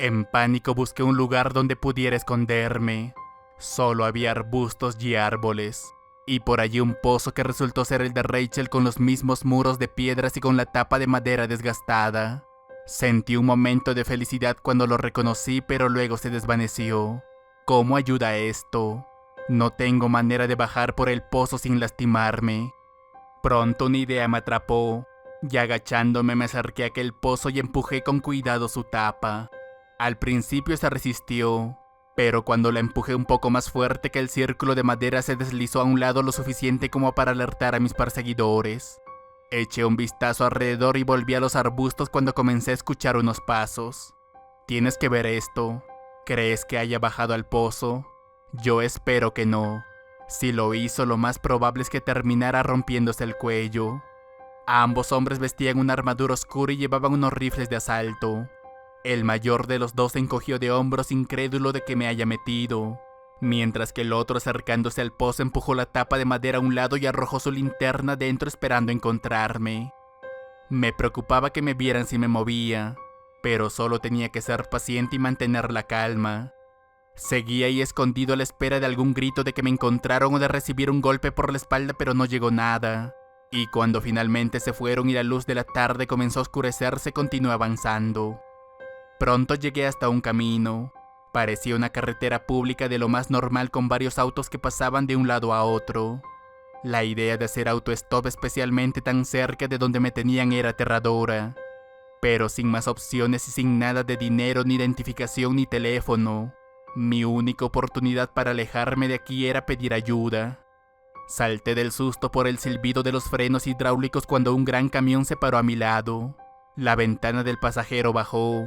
En pánico busqué un lugar donde pudiera esconderme. Solo había arbustos y árboles, y por allí un pozo que resultó ser el de Rachel con los mismos muros de piedras y con la tapa de madera desgastada. Sentí un momento de felicidad cuando lo reconocí, pero luego se desvaneció. ¿Cómo ayuda esto? No tengo manera de bajar por el pozo sin lastimarme. Pronto una idea me atrapó, y agachándome me acerqué a aquel pozo y empujé con cuidado su tapa. Al principio se resistió, pero cuando la empujé un poco más fuerte que el círculo de madera se deslizó a un lado lo suficiente como para alertar a mis perseguidores. Eché un vistazo alrededor y volví a los arbustos cuando comencé a escuchar unos pasos. Tienes que ver esto. ¿Crees que haya bajado al pozo? Yo espero que no. Si lo hizo, lo más probable es que terminara rompiéndose el cuello. Ambos hombres vestían una armadura oscura y llevaban unos rifles de asalto. El mayor de los dos se encogió de hombros incrédulo de que me haya metido, mientras que el otro, acercándose al pozo, empujó la tapa de madera a un lado y arrojó su linterna dentro esperando encontrarme. Me preocupaba que me vieran si me movía, pero solo tenía que ser paciente y mantener la calma. Seguía ahí escondido a la espera de algún grito de que me encontraron o de recibir un golpe por la espalda, pero no llegó nada. Y cuando finalmente se fueron y la luz de la tarde comenzó a oscurecerse, continué avanzando. Pronto llegué hasta un camino. Parecía una carretera pública de lo más normal con varios autos que pasaban de un lado a otro. La idea de hacer autostop especialmente tan cerca de donde me tenían era aterradora. Pero sin más opciones y sin nada de dinero, ni identificación ni teléfono, mi única oportunidad para alejarme de aquí era pedir ayuda. Salté del susto por el silbido de los frenos hidráulicos cuando un gran camión se paró a mi lado. La ventana del pasajero bajó,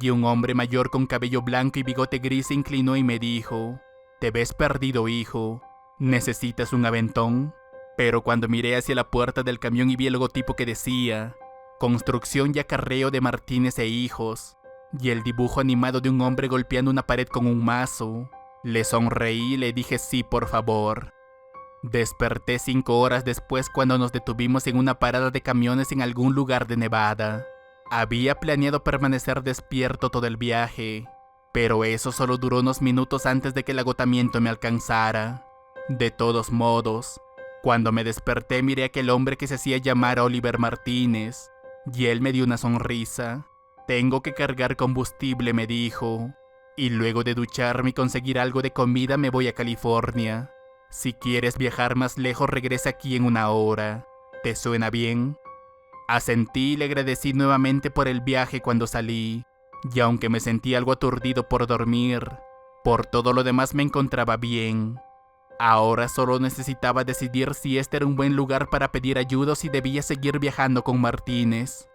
y un hombre mayor con cabello blanco y bigote gris se inclinó y me dijo: «Te ves perdido, hijo. ¿Necesitas un aventón?». Pero cuando miré hacia la puerta del camión y vi el logotipo que decía «Construcción y acarreo de Martínez e Hijos», y el dibujo animado de un hombre golpeando una pared con un mazo, le sonreí y le dije sí, por favor. Desperté 5 horas después cuando nos detuvimos en una parada de camiones en algún lugar de Nevada. Había planeado permanecer despierto todo el viaje, pero eso solo duró unos minutos antes de que el agotamiento me alcanzara. De todos modos, cuando me desperté miré a aquel hombre que se hacía llamar Oliver Martínez, y él me dio una sonrisa. «Tengo que cargar combustible», me dijo, «y luego de ducharme y conseguir algo de comida me voy a California. Si quieres viajar más lejos, regresa aquí en 1 hora. ¿Te suena bien?». Asentí y le agradecí nuevamente por el viaje cuando salí, y aunque me sentí algo aturdido por dormir, por todo lo demás me encontraba bien. Ahora solo necesitaba decidir si este era un buen lugar para pedir ayuda o si debía seguir viajando con Martínez.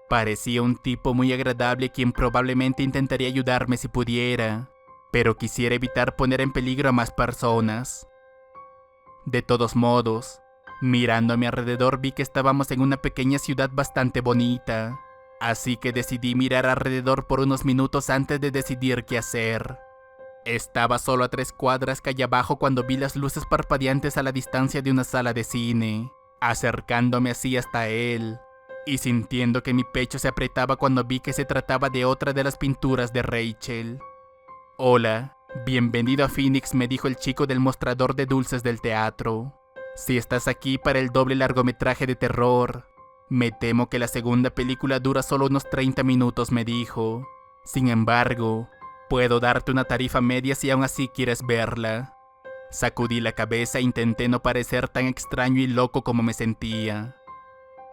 Parecía un tipo muy agradable quien probablemente intentaría ayudarme si pudiera, pero quisiera evitar poner en peligro a más personas. De todos modos, mirando a mi alrededor vi que estábamos en una pequeña ciudad bastante bonita, así que decidí mirar alrededor por unos minutos antes de decidir qué hacer. Estaba solo a 3 cuadras calle abajo cuando vi las luces parpadeantes a la distancia de una sala de cine, acercándome así hasta él, y sintiendo que mi pecho se apretaba cuando vi que se trataba de otra de las pinturas de Rachel. «Hola, bienvenido a Phoenix», me dijo el chico del mostrador de dulces del teatro. «Si estás aquí para el doble largometraje de terror, me temo que la segunda película dura solo unos 30 minutos», me dijo. «Sin embargo, puedo darte una tarifa media si aún así quieres verla». Sacudí la cabeza e intenté no parecer tan extraño y loco como me sentía.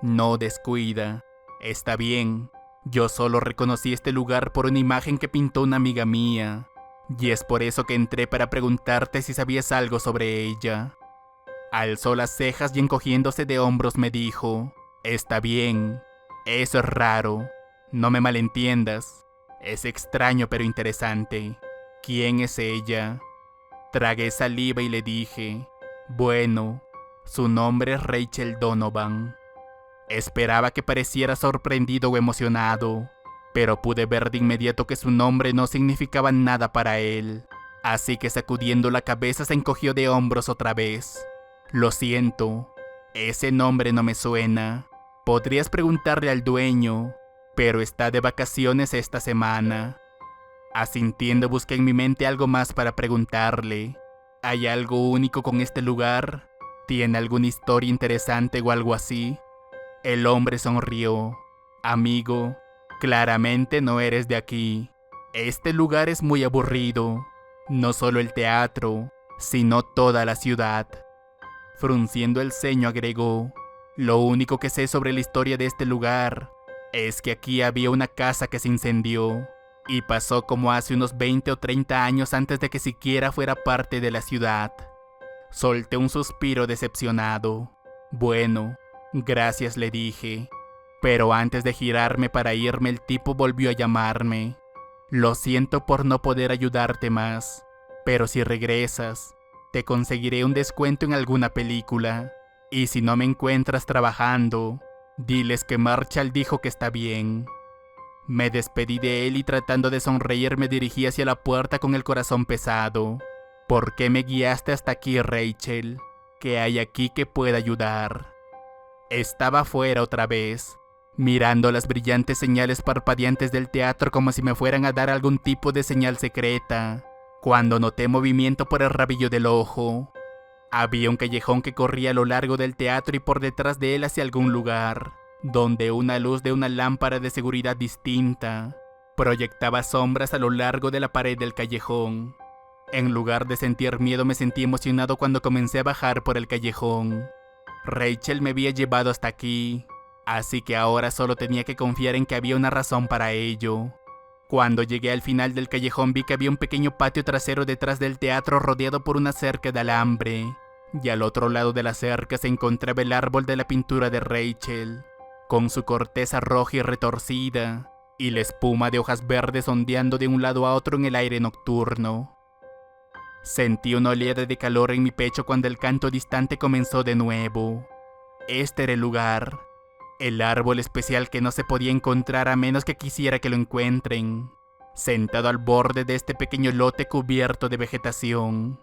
«No, descuida. Está bien. Yo solo reconocí este lugar por una imagen que pintó una amiga mía, y es por eso que entré para preguntarte si sabías algo sobre ella». Alzó las cejas y encogiéndose de hombros me dijo: «Está bien. Eso es raro. No me malentiendas. Es extraño pero interesante. ¿Quién es ella? Tragué saliva y le dije, bueno, su nombre es Rachel Donovan. Esperaba que pareciera sorprendido o emocionado, pero pude ver de inmediato que su nombre no significaba nada para él, así que sacudiendo la cabeza se encogió de hombros otra vez. Lo siento, ese nombre no me suena. Podrías preguntarle al dueño, pero está de vacaciones esta semana. Asintiendo busqué en mi mente algo más para preguntarle. ¿Hay algo único con este lugar? ¿Tiene alguna historia interesante o algo así? El hombre sonrió. Amigo, claramente no eres de aquí. Este lugar es muy aburrido. No solo el teatro, sino toda la ciudad. Frunciendo el ceño agregó, lo único que sé sobre la historia de este lugar es que aquí había una casa que se incendió. Y pasó como hace unos 20 o 30 años antes de que siquiera fuera parte de la ciudad. Solté un suspiro decepcionado. Bueno, gracias le dije. Pero antes de girarme para irme el tipo volvió a llamarme. Lo siento por no poder ayudarte más, pero si regresas, te conseguiré un descuento en alguna película. Y si no me encuentras trabajando, diles que Marshall dijo que está bien. Me despedí de él y tratando de sonreír me dirigí hacia la puerta con el corazón pesado. ¿Por qué me guiaste hasta aquí, Rachel? ¿Qué hay aquí que pueda ayudar? Estaba afuera otra vez, mirando las brillantes señales parpadeantes del teatro como si me fueran a dar algún tipo de señal secreta, cuando noté movimiento por el rabillo del ojo. Había un callejón que corría a lo largo del teatro y por detrás de él hacia algún lugar, donde una luz de una lámpara de seguridad distinta proyectaba sombras a lo largo de la pared del callejón. En lugar de sentir miedo me sentí emocionado cuando comencé a bajar por el callejón. Rachel me había llevado hasta aquí, así que ahora solo tenía que confiar en que había una razón para ello. Cuando llegué al final del callejón vi que había un pequeño patio trasero detrás del teatro rodeado por una cerca de alambre, y al otro lado de la cerca se encontraba el árbol de la pintura de Rachel, con su corteza roja y retorcida, y la espuma de hojas verdes ondeando de un lado a otro en el aire nocturno. Sentí una oleada de calor en mi pecho cuando el canto distante comenzó de nuevo. Este era el lugar, el árbol especial que no se podía encontrar a menos que quisiera que lo encuentren, sentado al borde de este pequeño lote cubierto de vegetación.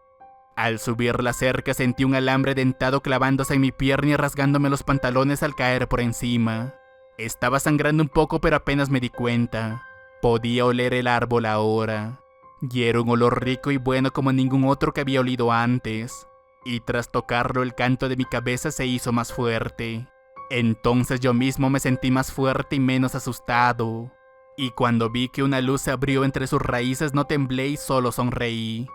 Al subir la cerca sentí un alambre dentado clavándose en mi pierna y rasgándome los pantalones al caer por encima. Estaba sangrando un poco pero apenas me di cuenta. Podía oler el árbol ahora. Y era un olor rico y bueno como ningún otro que había olido antes. Y tras tocarlo el canto de mi cabeza se hizo más fuerte. Entonces yo mismo me sentí más fuerte y menos asustado. Y cuando vi que una luz se abrió entre sus raíces no temblé y solo sonreí.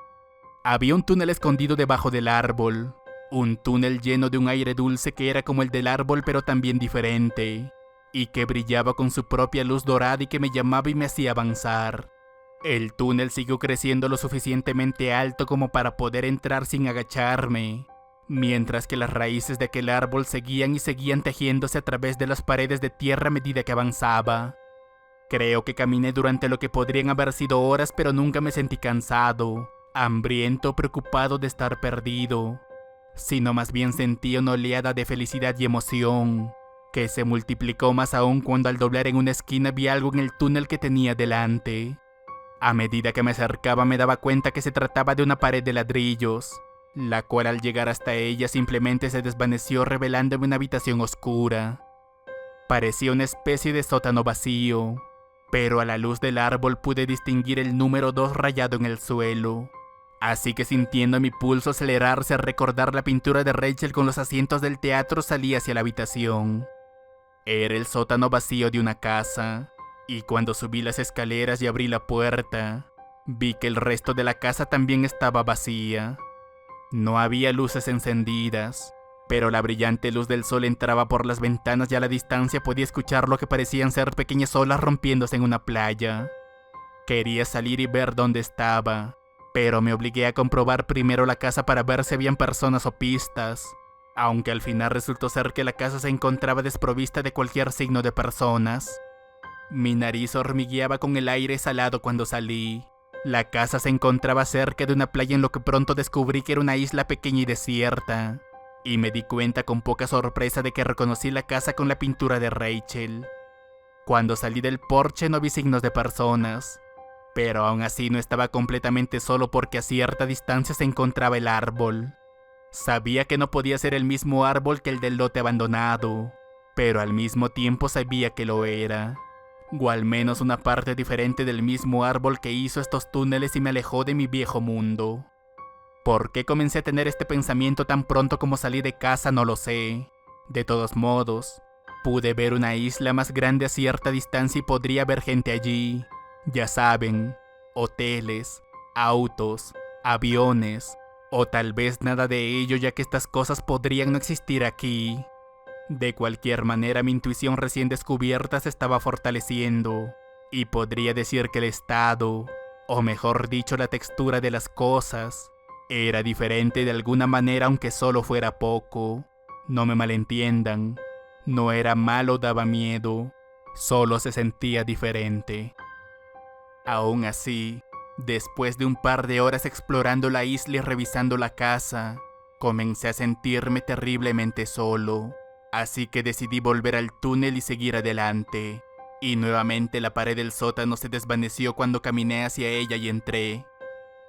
Había un túnel escondido debajo del árbol. Un túnel lleno de un aire dulce que era como el del árbol pero también diferente. Y que brillaba con su propia luz dorada y que me llamaba y me hacía avanzar. El túnel siguió creciendo lo suficientemente alto como para poder entrar sin agacharme, mientras que las raíces de aquel árbol seguían y seguían tejiéndose a través de las paredes de tierra a medida que avanzaba. Creo que caminé durante lo que podrían haber sido horas, pero nunca me sentí cansado, hambriento o preocupado de estar perdido, sino más bien sentí una oleada de felicidad y emoción, que se multiplicó más aún cuando al doblar en una esquina vi algo en el túnel que tenía delante. A medida que me acercaba me daba cuenta que se trataba de una pared de ladrillos, la cual al llegar hasta ella simplemente se desvaneció revelándome una habitación oscura. Parecía una especie de sótano vacío, pero a la luz del árbol pude distinguir el número 2 rayado en el suelo. Así que sintiendo mi pulso acelerarse al recordar la pintura de Rachel con los asientos del teatro salí hacia la habitación. Era el sótano vacío de una casa. Y cuando subí las escaleras y abrí la puerta, vi que el resto de la casa también estaba vacía. No había luces encendidas, pero la brillante luz del sol entraba por las ventanas y a la distancia podía escuchar lo que parecían ser pequeñas olas rompiéndose en una playa. Quería salir y ver dónde estaba, pero me obligué a comprobar primero la casa para ver si habían personas o pistas, aunque al final resultó ser que la casa se encontraba desprovista de cualquier signo de personas. Mi nariz hormigueaba con el aire salado cuando salí. La casa se encontraba cerca de una playa en lo que pronto descubrí que era una isla pequeña y desierta. Y me di cuenta con poca sorpresa de que reconocí la casa con la pintura de Rachel. Cuando salí del porche no vi signos de personas, pero aún así no estaba completamente solo porque a cierta distancia se encontraba el árbol. Sabía que no podía ser el mismo árbol que el del lote abandonado, pero al mismo tiempo sabía que lo era. O al menos una parte diferente del mismo árbol que hizo estos túneles y me alejó de mi viejo mundo. ¿Por qué comencé a tener este pensamiento tan pronto como salí de casa? No lo sé. De todos modos, pude ver una isla más grande a cierta distancia y podría haber gente allí. Ya saben, hoteles, autos, aviones, o tal vez nada de ello, ya que estas cosas podrían no existir aquí. De cualquier manera, mi intuición recién descubierta se estaba fortaleciendo, y podría decir que el estado, o mejor dicho la textura de las cosas, era diferente de alguna manera, aunque solo fuera poco. No me malentiendan, no era malo o daba miedo, solo se sentía diferente. Aún así, después de un par de horas explorando la isla y revisando la casa, comencé a sentirme terriblemente solo. Así que decidí volver al túnel y seguir adelante. Y nuevamente la pared del sótano se desvaneció cuando caminé hacia ella y entré.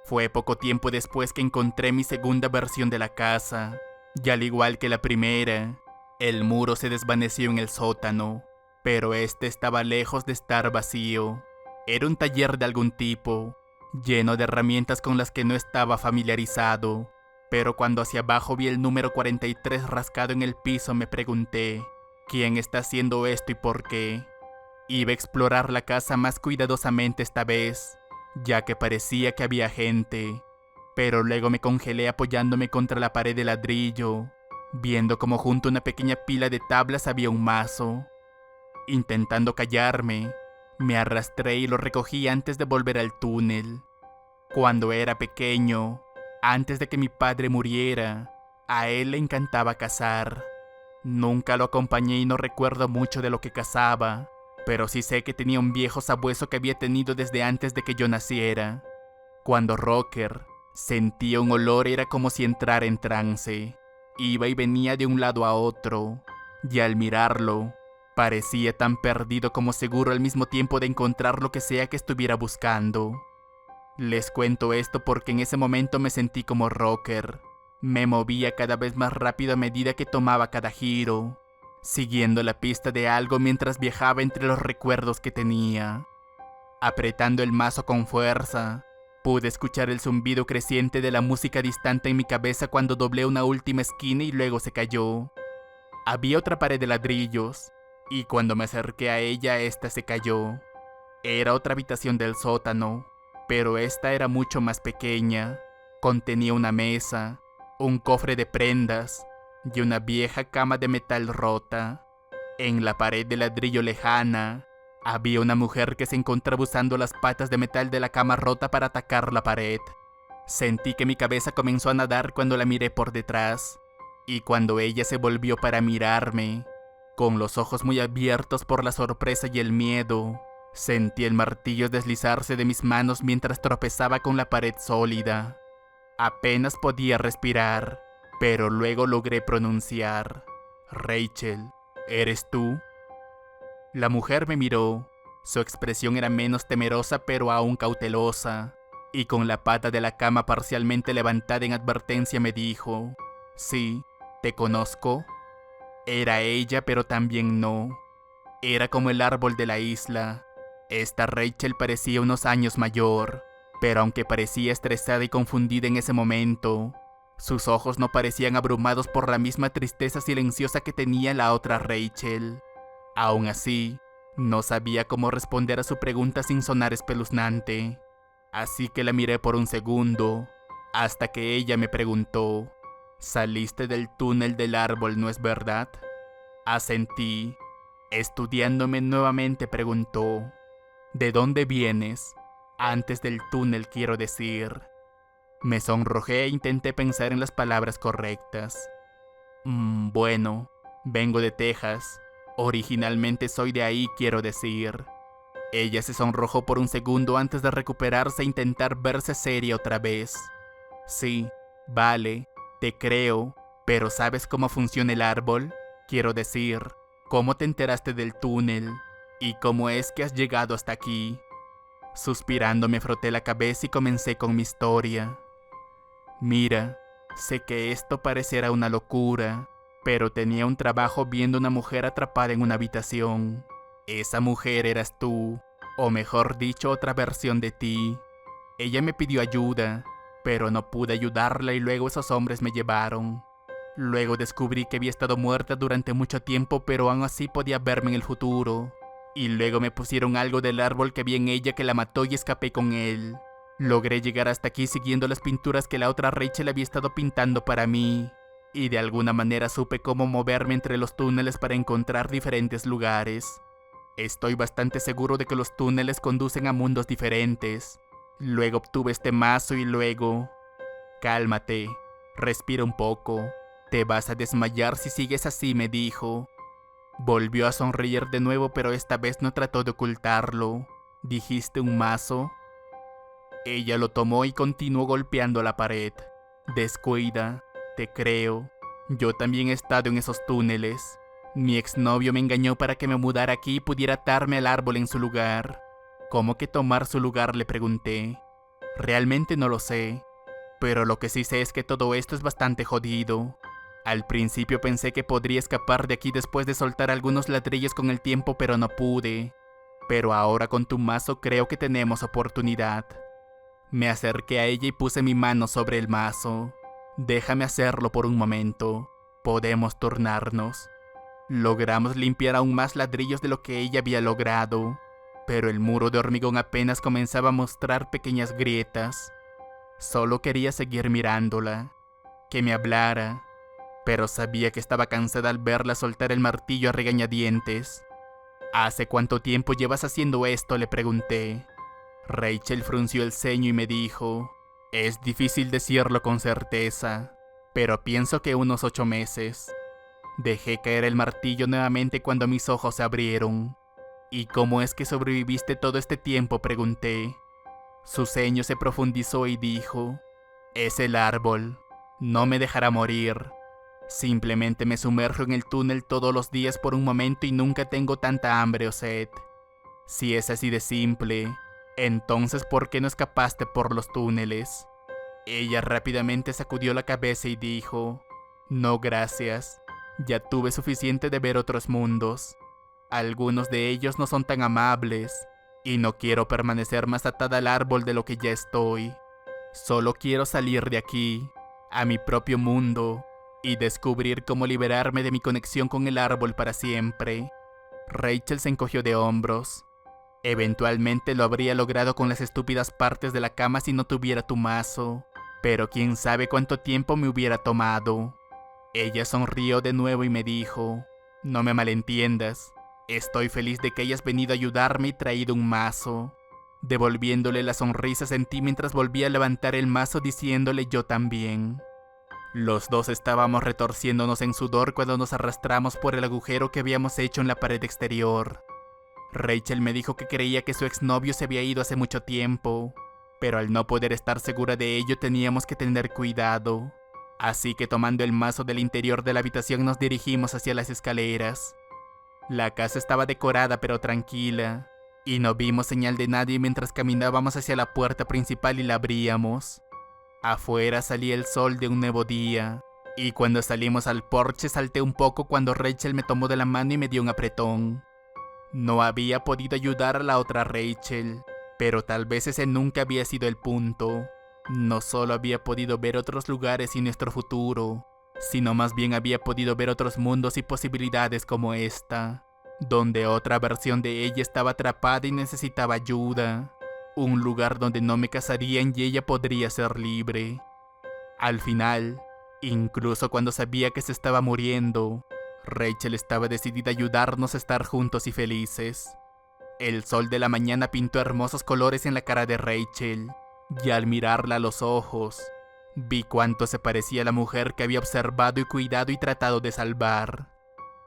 Fue poco tiempo después que encontré mi segunda versión de la casa. Y al igual que la primera, el muro se desvaneció en el sótano, pero este estaba lejos de estar vacío. Era un taller de algún tipo, lleno de herramientas con las que no estaba familiarizado. Pero cuando hacia abajo vi el número 43 rascado en el piso, me pregunté, ¿quién está haciendo esto y por qué? Iba a explorar la casa más cuidadosamente esta vez, ya que parecía que había gente. Pero luego me congelé apoyándome contra la pared de ladrillo, viendo como junto a una pequeña pila de tablas había un mazo. Intentando callarme, me arrastré y lo recogí antes de volver al túnel. Cuando era pequeño, antes de que mi padre muriera, a él le encantaba cazar. Nunca lo acompañé y no recuerdo mucho de lo que cazaba, pero sí sé que tenía un viejo sabueso que había tenido desde antes de que yo naciera. Cuando Rocker sentía un olor era como si entrara en trance. Iba y venía de un lado a otro, y al mirarlo, parecía tan perdido como seguro al mismo tiempo de encontrar lo que sea que estuviera buscando. Les cuento esto porque en ese momento me sentí como Rocker. Me movía cada vez más rápido a medida que tomaba cada giro, siguiendo la pista de algo mientras viajaba entre los recuerdos que tenía. Apretando el mazo con fuerza, pude escuchar el zumbido creciente de la música distante en mi cabeza cuando doblé una última esquina y luego se cayó. Había otra pared de ladrillos, y cuando me acerqué a ella, esta se cayó. Era otra habitación del sótano, pero esta era mucho más pequeña. Contenía una mesa, un cofre de prendas y una vieja cama de metal rota. En la pared de ladrillo lejana, había una mujer que se encontraba usando las patas de metal de la cama rota para atacar la pared. Sentí que mi cabeza comenzó a nadar cuando la miré por detrás, y cuando ella se volvió para mirarme, con los ojos muy abiertos por la sorpresa y el miedo, sentí el martillo deslizarse de mis manos mientras tropezaba con la pared sólida. Apenas podía respirar, pero luego logré pronunciar: Rachel, ¿eres tú? La mujer me miró. Su expresión era menos temerosa pero aún cautelosa, y con la pata de la cama parcialmente levantada en advertencia me dijo: sí, ¿te conozco? Era ella, pero también no. Era como el árbol de la isla. Esta Rachel parecía unos años mayor, pero aunque parecía estresada y confundida en ese momento, sus ojos no parecían abrumados por la misma tristeza silenciosa que tenía la otra Rachel. Aún así, no sabía cómo responder a su pregunta sin sonar espeluznante, así que la miré por un segundo, hasta que ella me preguntó: ¿saliste del túnel del árbol, no es verdad? Asentí. Estudiándome nuevamente preguntó: ¿de dónde vienes? Antes del túnel, quiero decir. Me sonrojé e intenté pensar en las palabras correctas. Bueno, vengo de Texas. Originalmente soy de ahí, quiero decir. Ella se sonrojó por un segundo antes de recuperarse e intentar verse seria otra vez. Sí, vale, te creo, pero ¿sabes cómo funciona el árbol? Quiero decir, ¿cómo te enteraste del túnel? ¿Y cómo es que has llegado hasta aquí? Suspirando me froté la cabeza y comencé con mi historia. Mira, sé que esto parecerá una locura, pero tenía un trabajo viendo a una mujer atrapada en una habitación. Esa mujer eras tú, o mejor dicho, otra versión de ti. Ella me pidió ayuda, pero no pude ayudarla y luego esos hombres me llevaron. Luego descubrí que había estado muerta durante mucho tiempo, pero aún así podía verme en el futuro. Y luego me pusieron algo del árbol que vi en ella que la mató y escapé con él. Logré llegar hasta aquí siguiendo las pinturas que la otra Rachel había estado pintando para mí. Y de alguna manera supe cómo moverme entre los túneles para encontrar diferentes lugares. Estoy bastante seguro de que los túneles conducen a mundos diferentes. Luego obtuve este mazo y luego... Cálmate, respira un poco. Te vas a desmayar si sigues así, me dijo. Volvió a sonreír de nuevo, pero esta vez no trató de ocultarlo. ¿Dijiste un mazo? Ella lo tomó y continuó golpeando la pared. Descuida, te creo. Yo también he estado en esos túneles. Mi exnovio me engañó para que me mudara aquí y pudiera atarme al árbol en su lugar. ¿Cómo que tomar su lugar?, le pregunté. Realmente no lo sé, pero lo que sí sé es que todo esto es bastante jodido. Al principio pensé que podría escapar de aquí después de soltar algunos ladrillos con el tiempo, pero no pude. Pero ahora con tu mazo creo que tenemos oportunidad. Me acerqué a ella y puse mi mano sobre el mazo. Déjame hacerlo por un momento. Podemos turnarnos. Logramos limpiar aún más ladrillos de lo que ella había logrado, pero el muro de hormigón apenas comenzaba a mostrar pequeñas grietas. Solo quería seguir mirándola, que me hablara, pero sabía que estaba cansada al verla soltar el martillo a regañadientes. ¿Hace cuánto tiempo llevas haciendo esto?, le pregunté. Rachel frunció el ceño y me dijo, es difícil decirlo con certeza, pero pienso que unos 8 meses. Dejé caer el martillo nuevamente cuando mis ojos se abrieron. ¿Y cómo es que sobreviviste todo este tiempo?, pregunté. Su ceño se profundizó y dijo, es el árbol, no me dejará morir. Simplemente me sumerjo en el túnel todos los días por un momento y nunca tengo tanta hambre o sed. Si es así de simple, entonces ¿por qué no escapaste por los túneles? Ella rápidamente sacudió la cabeza y dijo, no gracias. Ya tuve suficiente de ver otros mundos. Algunos de ellos no son tan amables, y no quiero permanecer más atada al árbol de lo que ya estoy. Solo quiero salir de aquí, a mi propio mundo, y descubrir cómo liberarme de mi conexión con el árbol para siempre. Rachel se encogió de hombros. Eventualmente lo habría logrado con las estúpidas partes de la cama si no tuviera tu mazo, pero quién sabe cuánto tiempo me hubiera tomado. Ella sonrió de nuevo y me dijo, no me malentiendas, estoy feliz de que hayas venido a ayudarme y traído un mazo. Devolviéndole la sonrisa sentí mientras volvía a levantar el mazo diciéndole yo también. Los dos estábamos retorciéndonos en sudor cuando nos arrastramos por el agujero que habíamos hecho en la pared exterior. Rachel me dijo que creía que su exnovio se había ido hace mucho tiempo, pero al no poder estar segura de ello teníamos que tener cuidado. Así que tomando el mazo del interior de la habitación nos dirigimos hacia las escaleras. La casa estaba decorada pero tranquila, y no vimos señal de nadie mientras caminábamos hacia la puerta principal y la abríamos. Afuera salía el sol de un nuevo día, y cuando salimos al porche salté un poco cuando Rachel me tomó de la mano y me dio un apretón. No había podido ayudar a la otra Rachel, pero tal vez ese nunca había sido el punto. No solo había podido ver otros lugares y nuestro futuro, sino más bien había podido ver otros mundos y posibilidades como esta, donde otra versión de ella estaba atrapada y necesitaba ayuda. Un lugar donde no me casarían y ella podría ser libre. Al final, incluso cuando sabía que se estaba muriendo, Rachel estaba decidida a ayudarnos a estar juntos y felices. El sol de la mañana pintó hermosos colores en la cara de Rachel. Y al mirarla a los ojos, vi cuánto se parecía a la mujer que había observado y cuidado y tratado de salvar.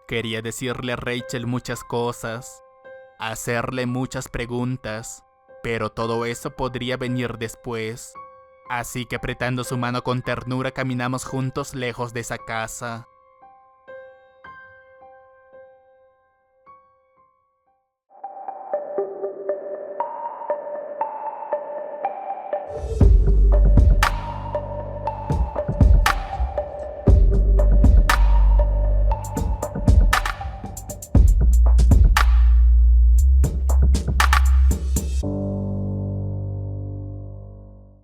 Quería decirle a Rachel muchas cosas, hacerle muchas preguntas, pero todo eso podría venir después. Así que apretando su mano con ternura caminamos juntos lejos de esa casa.